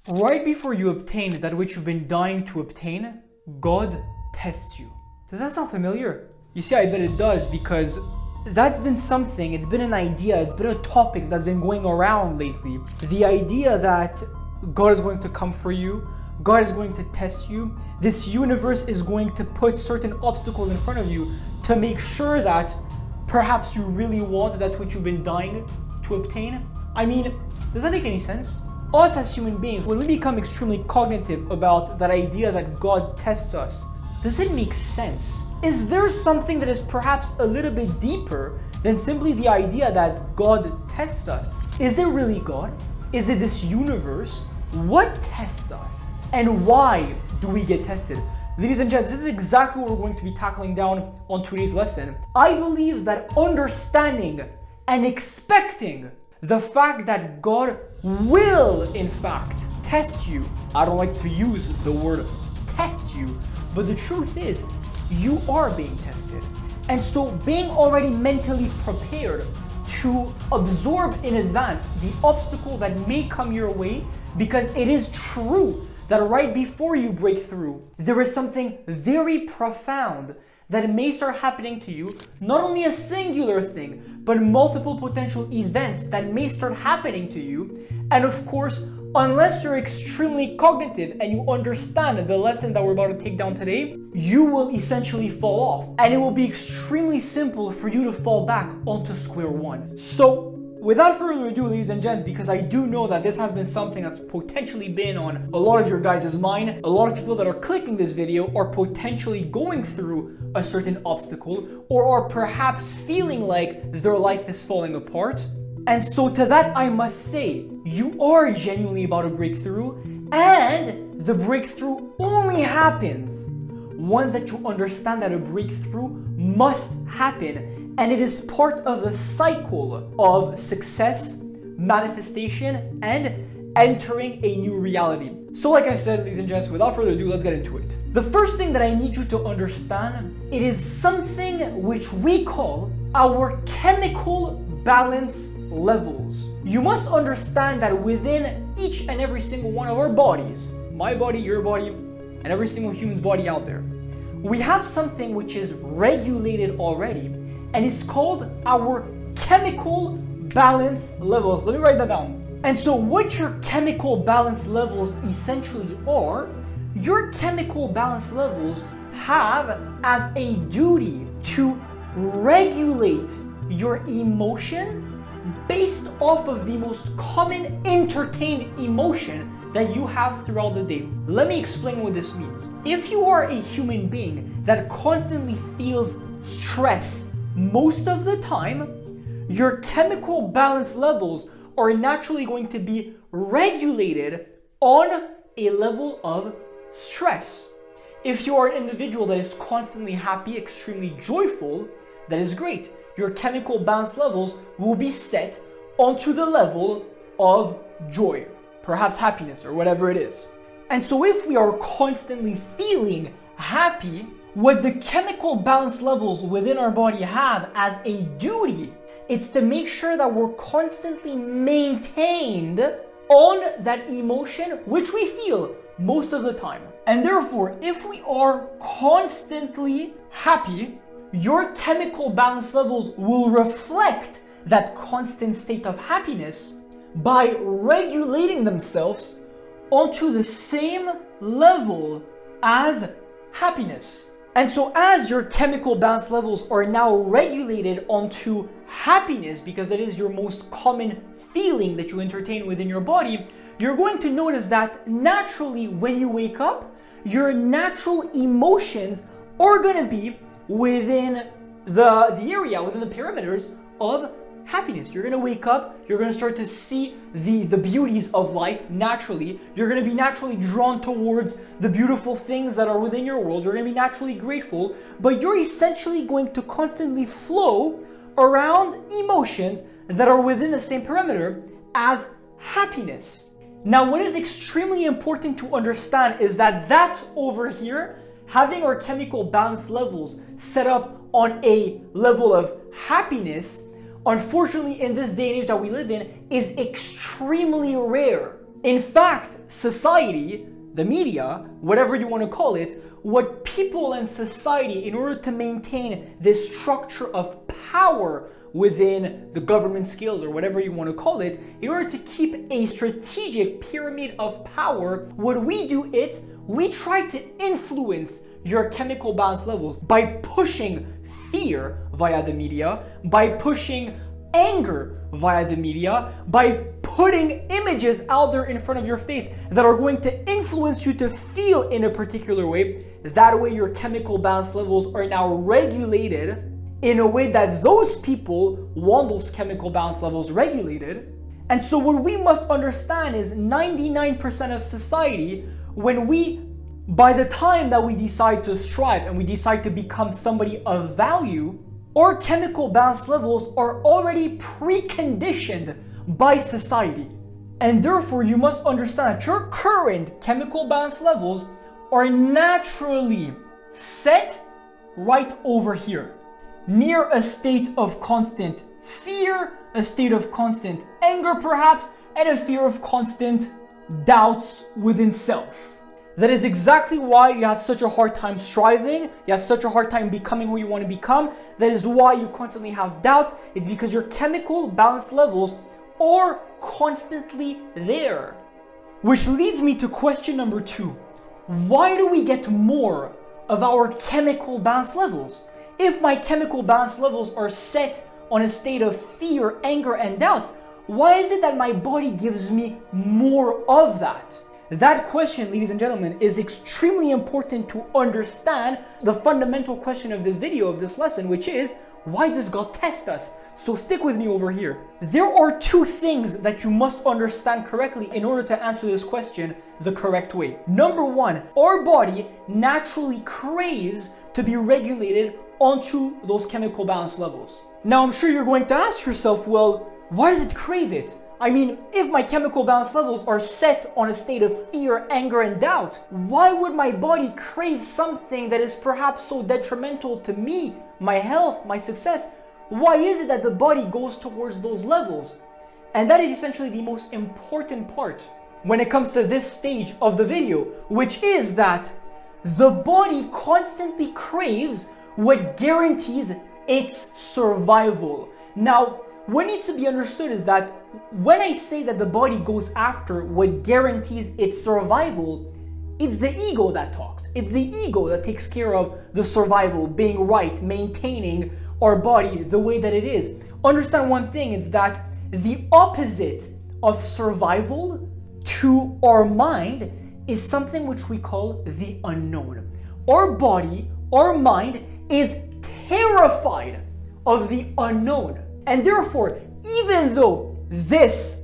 Right before you obtain that which you've been dying to obtain, God tests you. Does that sound familiar? You see, I bet it does, because that's been something, it's been an idea, it's been a topic that's been going around lately. The idea that God is going to come for you, God is going to test you, this universe is going to put certain obstacles in front of you to make sure that perhaps you really want that which you've been dying to obtain. I mean, does that make any sense? Us as human beings, when we become extremely cognitive about that idea that God tests us, does it make sense? Is there something that is perhaps a little bit deeper than simply the idea that God tests us? Is it really God? Is it this universe? What tests us? And why do we get tested? Ladies and gents, this is exactly what we're going to be tackling down on today's lesson. I believe that understanding and expecting the fact that God will, in fact, test you. I don't like to use the word test you, but the truth is, you are being tested. And so being already mentally prepared to absorb in advance the obstacle that may come your way, because it is true that right before you break through, there is something very profound that may start happening to you, not only a singular thing, but multiple potential events that may start happening to you. And of course, unless you're extremely cognitive and you understand the lesson that we're about to take down today, you will essentially fall off. And it will be extremely simple for you to fall back onto square one. So, without further ado, ladies and gents, because I do know that this has been something that's potentially been on a lot of your guys' mind, a lot of people that are clicking this video are potentially going through a certain obstacle, or are perhaps feeling like their life is falling apart. And so to that I must say, you are genuinely about to break through, and the breakthrough only happens once that you understand that a breakthrough must happen, and it is part of the cycle of success, manifestation, and entering a new reality. So like I said, ladies and gents, without further ado, let's get into it. The first thing that I need you to understand, it is something which we call our chemical balance levels. You must understand that within each and every single one of our bodies, my body, your body, and every single human's body out there, we have something which is regulated already, and it's called our chemical balance levels. Let me write that down. And so what your chemical balance levels essentially are, your chemical balance levels have as a duty to regulate your emotions based off of the most common entertained emotion that you have throughout the day. Let me explain what this means. If you are a human being that constantly feels stress most of the time, your chemical balance levels are naturally going to be regulated on a level of stress. If you are an individual that is constantly happy, extremely joyful, that is great. Your chemical balance levels will be set onto the level of joy, perhaps happiness, or whatever it is. And so if we are constantly feeling happy, what the chemical balance levels within our body have as a duty, it's to make sure that we're constantly maintained on that emotion which we feel most of the time. And therefore, if we are constantly happy, your chemical balance levels will reflect that constant state of happiness by regulating themselves onto the same level as happiness. And so as your chemical balance levels are now regulated onto happiness, because it is your most common feeling that you entertain within your body, you're going to notice that naturally when you wake up, your natural emotions are going to be within the area, within the perimeters of happiness. You're going to wake up, you're going to start to see the beauties of life naturally. You're going to be naturally drawn towards the beautiful things that are within your world. You're going to be naturally grateful, but you're essentially going to constantly flow around emotions that are within the same perimeter as happiness. Now, what is extremely important to understand is that over here, having our chemical balance levels set up on a level of happiness, unfortunately in this day and age that we live in, is extremely rare. In fact, society, the media, whatever you want to call it, what people in society, in order to maintain this structure of power within the government scales or whatever you want to call it, in order to keep a strategic pyramid of power, what we do is we try to influence your chemical balance levels by pushing fear via the media, by pushing anger via the media, by putting images out there in front of your face that are going to influence you to feel in a particular way. That way your chemical balance levels are now regulated in a way that those people want those chemical balance levels regulated. And so what we must understand is 99% of society, by the time that we decide to strive and we decide to become somebody of value, our chemical balance levels are already preconditioned by society. And therefore, you must understand that your current chemical balance levels are naturally set right over here, near a state of constant fear, a state of constant anger perhaps, and a fear of constant doubts within self. That is exactly why you have such a hard time striving, you have such a hard time becoming who you want to become. That is why you constantly have doubts. It's because your chemical balance levels are constantly there. Which leads me to question number 2. Why do we get more of our chemical balance levels? If my chemical balance levels are set on a state of fear, anger, and doubts, why is it that my body gives me more of that? That question, ladies and gentlemen, is extremely important to understand the fundamental question of this video, of this lesson, which is, why does God test us? So stick with me over here. There are 2 things that you must understand correctly in order to answer this question the correct way. Number 1, our body naturally craves to be regulated onto those chemical balance levels. Now, I'm sure you're going to ask yourself, well, why does it crave it? I mean, if my chemical balance levels are set on a state of fear, anger, and doubt, why would my body crave something that is perhaps so detrimental to me, my health, my success? Why is it that the body goes towards those levels? And that is essentially the most important part when it comes to this stage of the video, which is that the body constantly craves what guarantees its survival. Now, what needs to be understood is that when I say that the body goes after what guarantees its survival, it's the ego that talks. It's the ego that takes care of the survival, being right, maintaining our body the way that it is. Understand one thing, is that the opposite of survival to our mind is something which we call the unknown. Our body, our mind is terrified of the unknown. And therefore, even though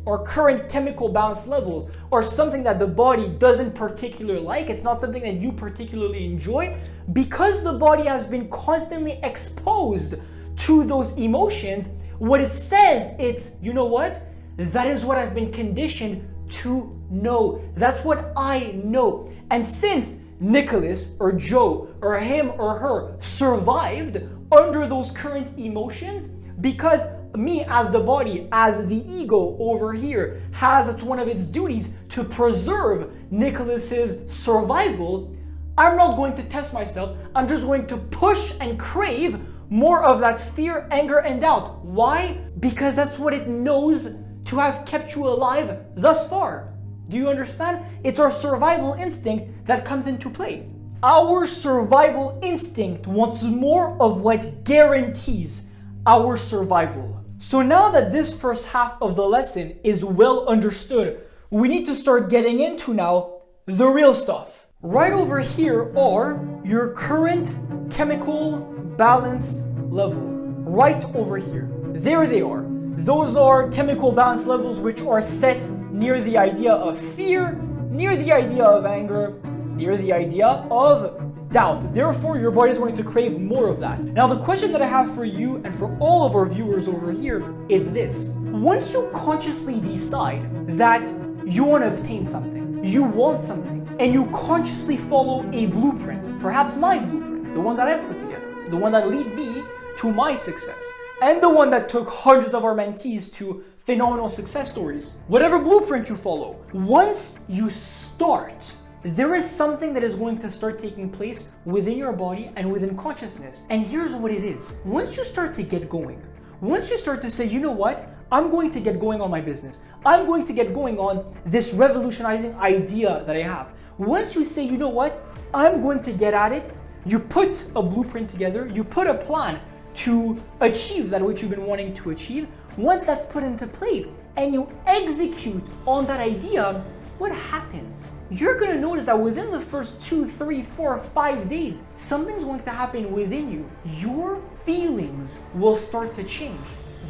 our current chemical balance levels are something that the body doesn't particularly like, it's not something that you particularly enjoy, because the body has been constantly exposed to those emotions, what it says, it's, you know what? That is what I've been conditioned to know. That's what I know. And since Nicholas or Joe or him or her survived under those current emotions, because me as the body, as the ego over here, has as one of its duties to preserve Nicholas's survival, I'm not going to test myself. I'm just going to push and crave more of that fear, anger, and doubt. Why? Because that's what it knows to have kept you alive thus far. Do you understand? It's our survival instinct that comes into play. Our survival instinct wants more of what guarantees our survival. So now that this first half of the lesson is well understood, we need to start getting into now the real stuff. Right over here are your current chemical balance level. Right over here. There they are. Those are chemical balance levels which are set near the idea of fear, near the idea of anger, near the idea of doubt. Therefore, your body is going to crave more of that. Now, the question that I have for you and for all of our viewers over here is this. Once you consciously decide that you want to obtain something, you want something, and you consciously follow a blueprint, perhaps my blueprint, the one that I've put together, the one that led me to my success, and the one that took hundreds of our mentees to phenomenal success stories, whatever blueprint you follow, once you start, there is something that is going to start taking place within your body and within consciousness. And here's what it is. Once you start to get going, once you start to say, you know what, I'm going to get going on my business. I'm going to get going on this revolutionizing idea that I have. Once you say, you know what, I'm going to get at it, you put a blueprint together, you put a plan to achieve that which you've been wanting to achieve. Once that's put into play and you execute on that idea, what happens? You're gonna notice that within the first 2, 3, 4, 5 days, something's going to happen within you. Your feelings will start to change.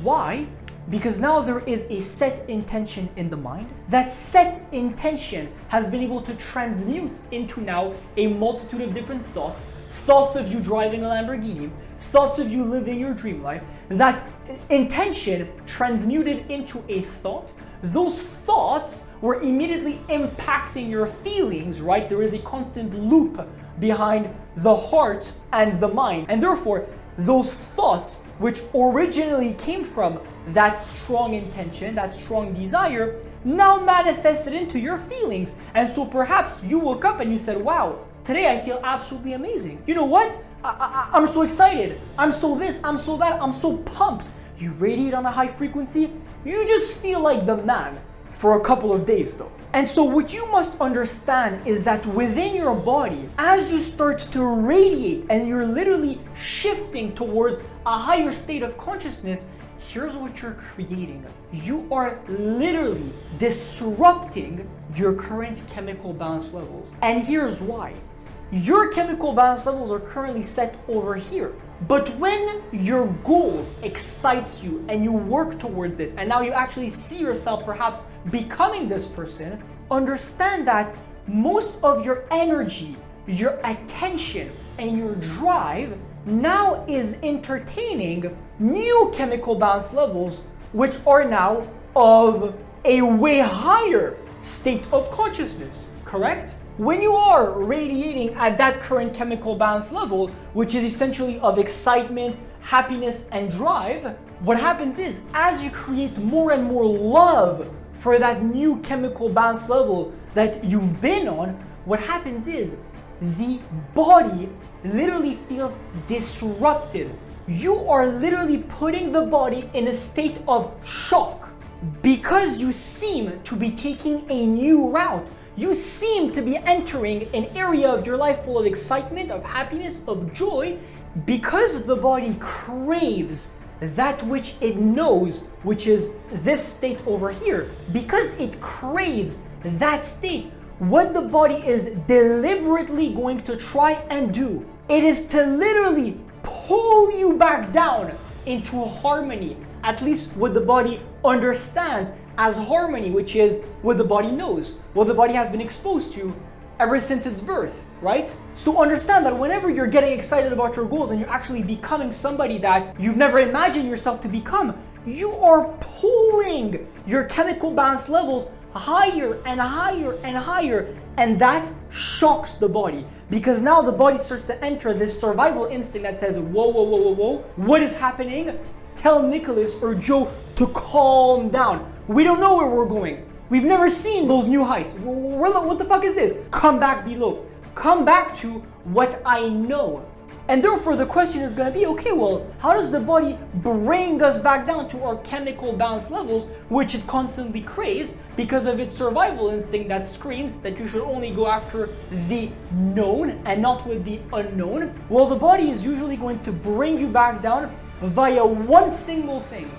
Why? Because now there is a set intention in the mind. That set intention has been able to transmute into now a multitude of different thoughts. Thoughts of you driving a Lamborghini, thoughts of you living your dream life. That intention transmuted into a thought. Those thoughts were immediately impacting your feelings, right? There is a constant loop behind the heart and the mind. And therefore, those thoughts, which originally came from that strong intention, that strong desire, now manifested into your feelings. And so perhaps you woke up and you said, wow, today I feel absolutely amazing. You know what? I'm so excited. I'm so this, I'm so that, I'm so pumped. You radiate on a high frequency. You just feel like the man for a couple of days though. And so what you must understand is that within your body, as you start to radiate and you're literally shifting towards a higher state of consciousness, here's what you're creating. You are literally disrupting your current chemical balance levels. And here's why. Your chemical balance levels are currently set over here. But when your goals excites you and you work towards it, and now you actually see yourself perhaps becoming this person, understand that most of your energy, your attention, and your drive now is entertaining new chemical balance levels, which are now of a way higher state of consciousness, correct? When you are radiating at that current chemical balance level, which is essentially of excitement, happiness, and drive, what happens is, as you create more and more love for that new chemical balance level that you've been on, what happens is the body literally feels disrupted. You are literally putting the body in a state of shock because you seem to be taking a new route. You seem to be entering an area of your life full of excitement, of happiness, of joy, because the body craves that which it knows, which is this state over here. Because it craves that state, what the body is deliberately going to try and do, it is to literally pull you back down into harmony, at least what the body understands as harmony, which is what the body knows, what the body has been exposed to ever since its birth, right? So understand that whenever you're getting excited about your goals and you're actually becoming somebody that you've never imagined yourself to become, you are pulling your chemical balance levels higher and higher and higher, and that shocks the body because now the body starts to enter this survival instinct that says, whoa, whoa, whoa, whoa, whoa, what is happening? Tell Nicholas or Joe to calm down. We don't know where we're going. We've never seen those new heights. What the fuck is this? Come back below. Come back to what I know. And therefore the question is going to be, okay, well, how does the body bring us back down to our chemical balance levels, which it constantly craves because of its survival instinct that screams that you should only go after the known and not with the unknown? Well, the body is usually going to bring you back down via one single thing,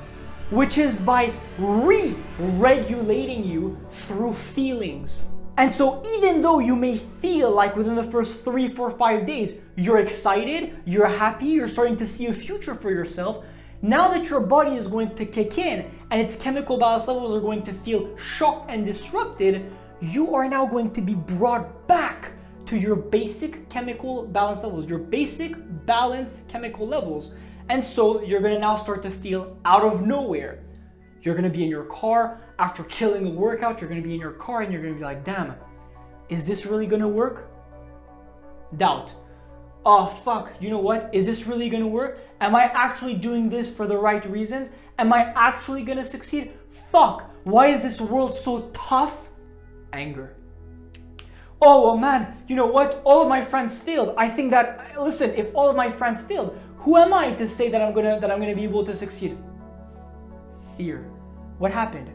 which is by re-regulating you through feelings. And so even though you may feel like within the first 3, 4, 5 days, you're excited, you're happy, you're starting to see a future for yourself, now that your body is going to kick in and its chemical balance levels are going to feel shocked and disrupted, you are now going to be brought back to your basic chemical balance levels, your basic balanced chemical levels. And so you're gonna now start to feel out of nowhere. You're gonna be in your car after killing a workout, you're gonna be in your car and you're gonna be like, damn, is this really gonna work? Doubt. Oh fuck, you know what? Is this really gonna work? Am I actually doing this for the right reasons? Am I actually gonna succeed? Fuck, why is this world so tough? Anger. Oh, well, man, you know what? All of my friends failed. I think that, listen, if all of my friends failed, who am I to say that I'm gonna be able to succeed? Fear. What happened?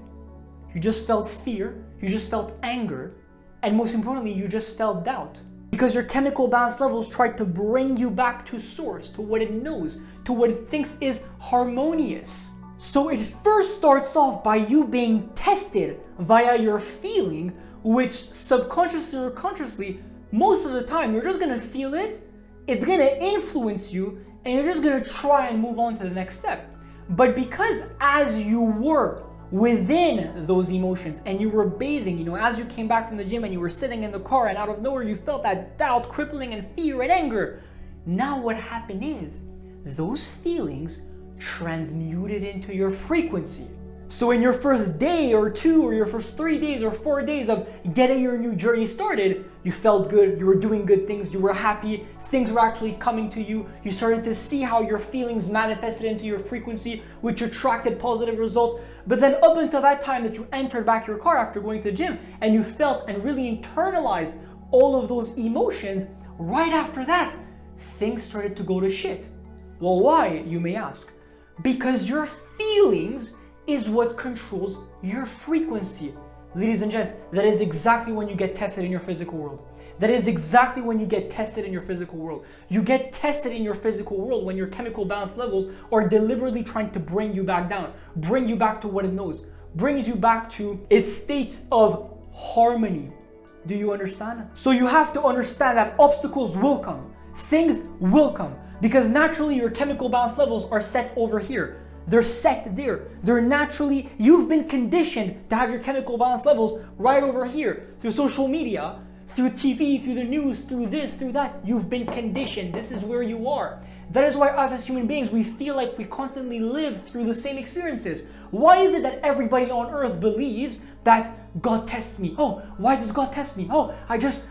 You just felt fear, you just felt anger, and most importantly, you just felt doubt. Because your chemical balance levels tried to bring you back to source, to what it knows, to what it thinks is harmonious. So it first starts off by you being tested via your feeling, which subconsciously or consciously, most of the time, you're just gonna feel it, it's gonna influence you, and you're just gonna try and move on to the next step. But because as you were within those emotions and you were bathing, you know, as you came back from the gym and you were sitting in the car and out of nowhere you felt that doubt, crippling and fear and anger, now what happened is those feelings transmuted into your frequency. So in your first day or two, or your first 3 days or 4 days of getting your new journey started, you felt good, you were doing good things, you were happy, things were actually coming to you, you started to see how your feelings manifested into your frequency, which attracted positive results. But then up until that time that you entered back your car after going to the gym and you felt and really internalized all of those emotions, right after that, things started to go to shit. Well, why, you may ask? Because your feelings is what controls your frequency. Ladies and gents, that is exactly when you get tested in your physical world. That is exactly when you get tested in your physical world. You get tested in your physical world when your chemical balance levels are deliberately trying to bring you back down, bring you back to what it knows, brings you back to its state of harmony. Do you understand? So you have to understand that obstacles will come, things will come, because naturally your chemical balance levels are set over here. They're set there. They're naturally, you've been conditioned to have your chemical balance levels right over here through social media, through TV, through the news, through this, through that. You've been conditioned. This is where you are. That is why us as human beings, we feel like we constantly live through the same experiences. Why is it that everybody on earth believes that God tests me? Oh, why does God test me? Oh, I just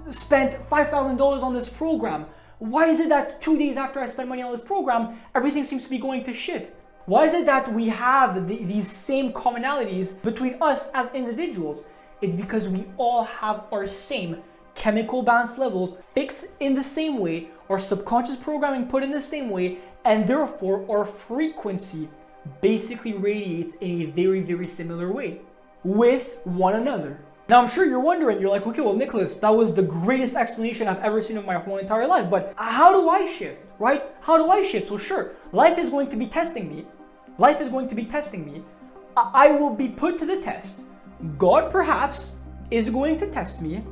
spent $5,000 on this program. Why is it that 2 days after I spend money on this program, everything seems to be going to shit? Why is it that we have these same commonalities between us as individuals? It's because we all have our same chemical balance levels fixed in the same way, our subconscious programming put in the same way, and therefore our frequency basically radiates in a very, very similar way with one another. Now I'm sure you're wondering, you're like, okay, well, Nicholas, that was the greatest explanation I've ever seen of my whole entire life, but how do I shift, right? How do I shift? Well, sure, life is going to be testing me. Life is going to be testing me. I will be put to the test. God perhaps is going to test me,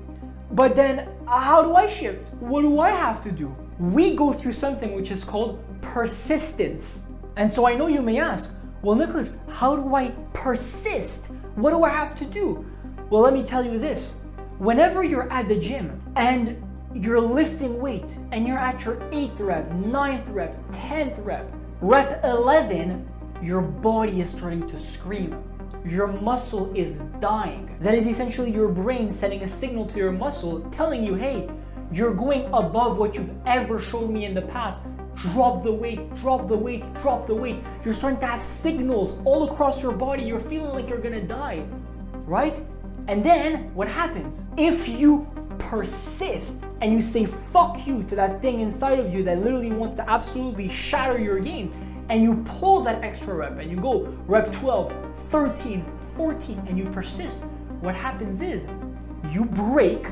but then how do I shift? What do I have to do? We go through something which is called persistence. And so I know you may ask, well, Nicholas, how do I persist? What do I have to do? Well, let me tell you this. Whenever you're at the gym and you're lifting weight and you're at your 8th rep, 9th rep, 10th rep, rep 11, your body is starting to scream. Your muscle is dying. That is essentially your brain sending a signal to your muscle telling you, hey, you're going above what you've ever shown me in the past. Drop the weight, drop the weight, drop the weight. You're starting to have signals all across your body. You're feeling like you're gonna die, right? And then what happens? If you persist and you say fuck you to that thing inside of you that literally wants to absolutely shatter your gains, and you pull that extra rep and you go rep 12, 13, 14, and you persist, what happens is you break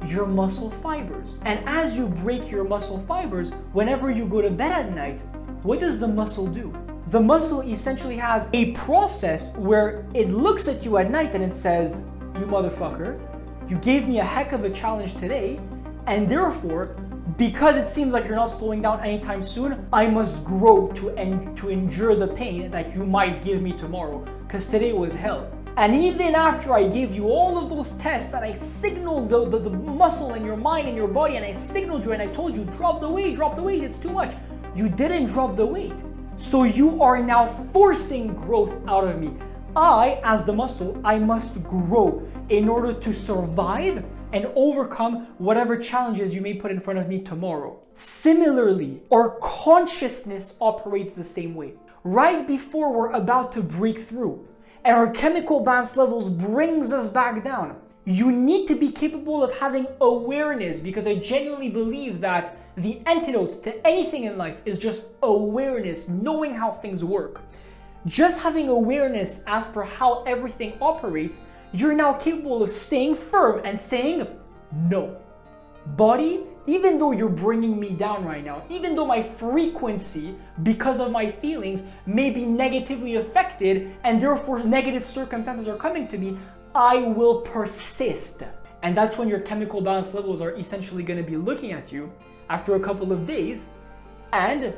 your muscle fibers. And as you break your muscle fibers, whenever you go to bed at night, what does the muscle do? The muscle essentially has a process where it looks at you at night and it says, you motherfucker, you gave me a heck of a challenge today, and therefore, because it seems like you're not slowing down anytime soon, I must grow to endure the pain that you might give me tomorrow, because today was hell. And even after I gave you all of those tests and I signaled the muscle in your mind and your body, and I signaled you and I told you, drop the weight, it's too much. You didn't drop the weight. So you are now forcing growth out of me. I, as the muscle, I must grow in order to survive and overcome whatever challenges you may put in front of me tomorrow. Similarly, our consciousness operates the same way. Right before we're about to break through, and our chemical balance levels brings us back down. You need to be capable of having awareness, because I genuinely believe that the antidote to anything in life is just awareness, knowing how things work. Just having awareness as per how everything operates, you're now capable of staying firm and saying, no. Body, even though you're bringing me down right now, even though my frequency, because of my feelings, may be negatively affected and therefore negative circumstances are coming to me, I will persist. And that's when your chemical balance levels are essentially going to be looking at you after a couple of days, and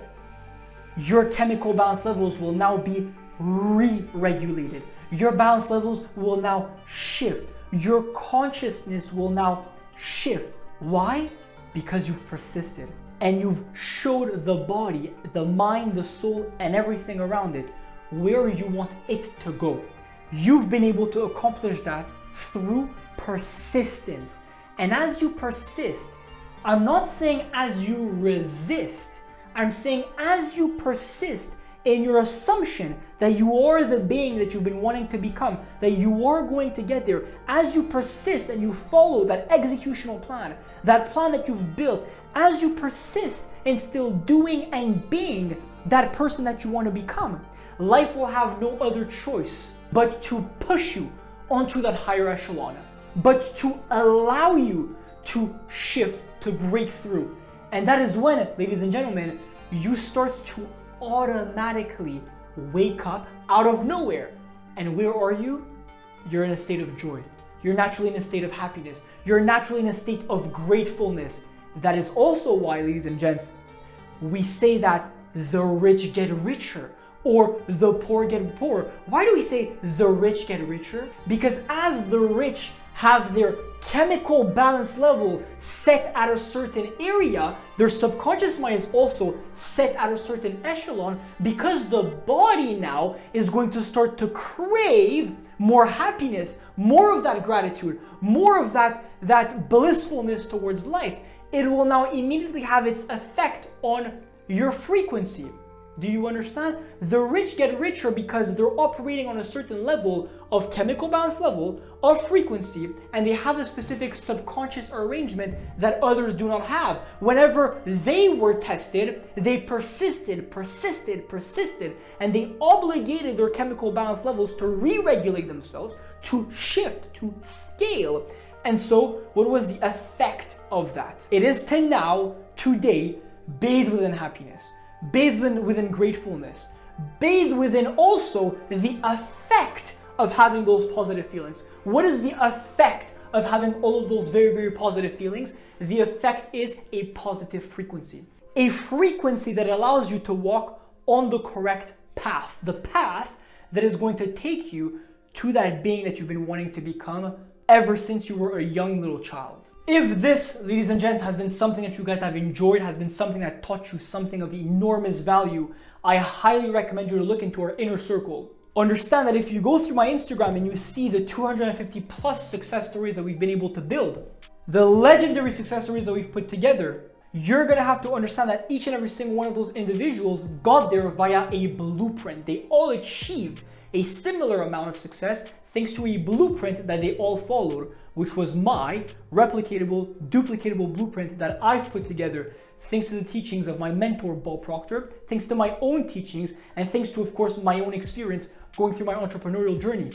your chemical balance levels will now be re-regulated. Your balance levels will now shift. Your consciousness will now shift. Why? Because you've persisted and you've showed the body, the mind, the soul, and everything around it where you want it to go. You've been able to accomplish that through persistence. And as you persist, I'm not saying as you resist, I'm saying as you persist in your assumption that you are the being that you've been wanting to become, that you are going to get there, as you persist and you follow that executional plan, that plan that you've built, as you persist in still doing and being that person that you want to become, life will have no other choice but to push you onto that higher echelon, but to allow you to shift, to break through. And that is when, ladies and gentlemen, you start to automatically wake up out of nowhere. And where are you? You're in a state of joy. You're naturally in a state of happiness. You're naturally in a state of gratefulness. That is also why, ladies and gents, we say that the rich get richer or the poor get poor. Why do we say the rich get richer? Because as the rich have their chemical balance level set at a certain area, their subconscious mind is also set at a certain echelon, because the body now is going to start to crave more happiness, more of that gratitude, more of that blissfulness towards life. It will now immediately have its effect on your frequency. Do you understand? The rich get richer because they're operating on a certain level of chemical balance level, of frequency, and they have a specific subconscious arrangement that others do not have. Whenever they were tested, they persisted, and they obligated their chemical balance levels to re-regulate themselves, to shift, to scale. And so, what was the effect of that? It is to now, today, bathe within happiness. Bathe within gratefulness. Bathe within also the effect of having those positive feelings. What is the effect of having all of those very, very positive feelings? The effect is a positive frequency. A frequency that allows you to walk on the correct path. The path that is going to take you to that being that you've been wanting to become ever since you were a young little child. If this, ladies and gents, has been something that you guys have enjoyed, has been something that taught you something of enormous value, I highly recommend you to look into our inner circle. Understand that if you go through my Instagram and you see the 250 plus success stories that we've been able to build, the legendary success stories that we've put together, you're gonna have to understand that each and every single one of those individuals got there via a blueprint. They all achieved a similar amount of success thanks to a blueprint that they all followed, which was my replicatable, duplicatable blueprint that I've put together thanks to the teachings of my mentor, Bob Proctor, thanks to my own teachings, and thanks to, of course, my own experience going through my entrepreneurial journey.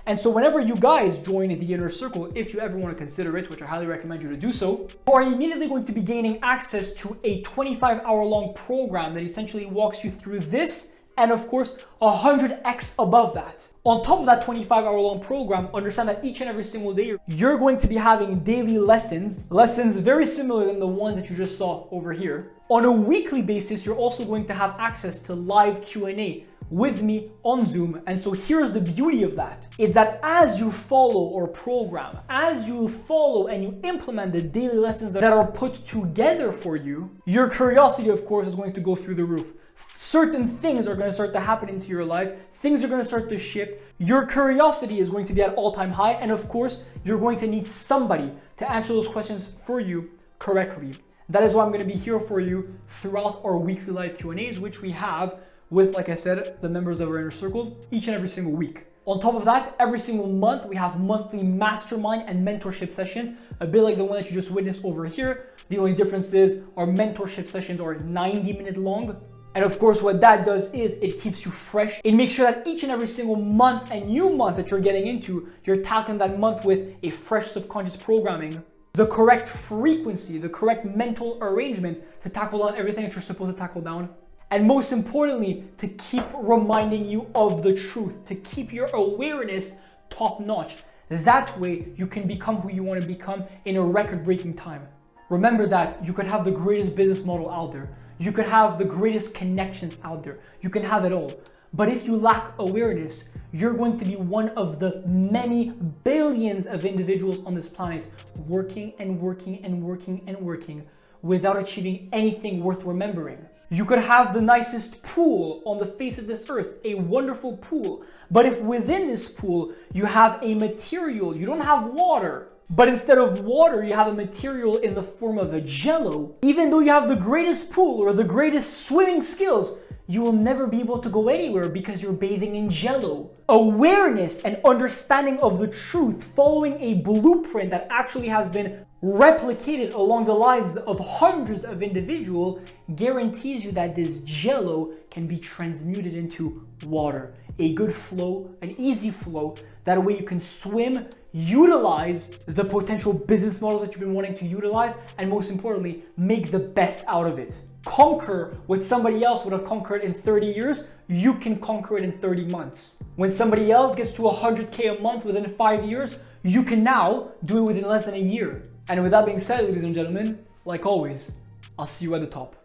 And so whenever you guys join the inner circle, if you ever want to consider it, which I highly recommend you to do so, you are immediately going to be gaining access to a 25-hour-long program that essentially walks you through this, and of course, 100x above that. On top of that 25-hour-long program, understand that each and every single day, you're going to be having daily lessons very similar than the one that you just saw over here. On a weekly basis, you're also going to have access to live Q&A with me on Zoom. And so here's the beauty of that. It's that as you follow our program, as you follow and you implement the daily lessons that are put together for you, your curiosity, of course, is going to go through the roof. Certain things are going to start to happen into your life. Things are going to start to shift. Your curiosity is going to be at all-time high. And of course, you're going to need somebody to answer those questions for you correctly. That is why I'm going to be here for you throughout our weekly live Q&As, which we have with, like I said, the members of our inner circle each and every single week. On top of that, every single month, we have monthly mastermind and mentorship sessions, a bit like the one that you just witnessed over here. The only difference is our mentorship sessions are 90-minute long. And of course, what that does is it keeps you fresh. It makes sure that each and every single month and new month that you're getting into, you're tackling that month with a fresh subconscious programming, the correct frequency, the correct mental arrangement to tackle down everything that you're supposed to tackle down. And most importantly, to keep reminding you of the truth, to keep your awareness top notch. That way you can become who you want to become in a record-breaking time. Remember that you could have the greatest business model out there. You could have the greatest connections out there. You can have it all. But if you lack awareness, you're going to be one of the many billions of individuals on this planet working and working and working and working without achieving anything worth remembering. You could have the nicest pool on the face of this earth, a wonderful pool. But if within this pool you have a material, you don't have water, but instead of water, you have a material in the form of a jello, even though you have the greatest pool or the greatest swimming skills, you will never be able to go anywhere because you're bathing in jello. Awareness and understanding of the truth, following a blueprint that actually has been replicated along the lives of hundreds of individuals, guarantees you that this jello can be transmuted into water. A good flow, an easy flow. That way you can swim, utilize the potential business models that you've been wanting to utilize, and most importantly, make the best out of it. Conquer what somebody else would have conquered in 30 years, you can conquer it in 30 months. When somebody else gets to 100K a month within 5 years, you can now do it within less than a year. And with that being said, ladies and gentlemen, like always, I'll see you at the top.